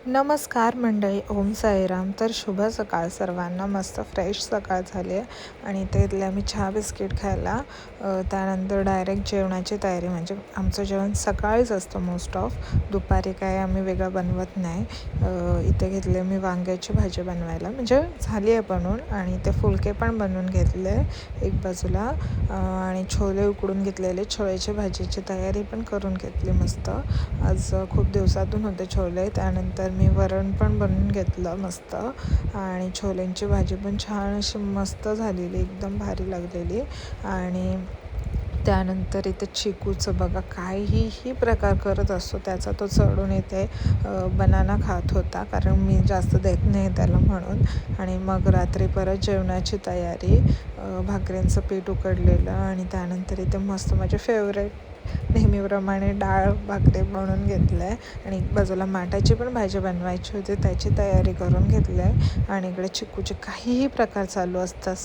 नमस्कार मंडळी, ओम साईराम. तर शुभ सकाळ सर्वांना. मस्त फ्रेश सकाळ झाली आहे आणि त्यातल्या मी चहा बिस्किट खायला त्यानंतर डायरेक्ट जेवणाची तयारी. म्हणजे आमचं जेवण सकाळीच असतं मोस्ट ऑफ. दुपारी काय आम्ही वेगळं बनवत नाही. इथे घेतले मी वांग्याची भाजी बनवायला, म्हणजे झाली आहे बनवून, आणि ते फुलके पण बनवून घेतले एक बाजूला, आणि छोले उकडून घेतलेले. छोलेची भाजीची तयारी पण करून घेतली मस्त. आज खूप दिवसातून होते छोले. त्यानंतर मी वरण पण बनवून घेतलं मस्त, आणि छोल्यांची भाजी पण छान अशी मस्त झालेली, एकदम भारी लागलेली. आणि त्यानंतर इथे चिकूचं बघा, काहीही प्रकार करत असतो त्याचा तो चढून येते. बनाना खात होता, कारण मी जास्त देत नाही त्याला म्हणून. आणि मग रात्री परत जेवणाची तयारी. भाकरींचं पीठ उकडलेलं, आणि त्यानंतर इथे मस्त माझे फेवरेट नेहमीप्रमाणे डाळ भाकरी बनवून घेतलं आहे. आणि एक बाजूला माठाची पण भाजी बनवायची होती, त्याची तयारी करून घेतली आहे. आणि इकडे चिकूचे काहीही प्रकार चालू असतात.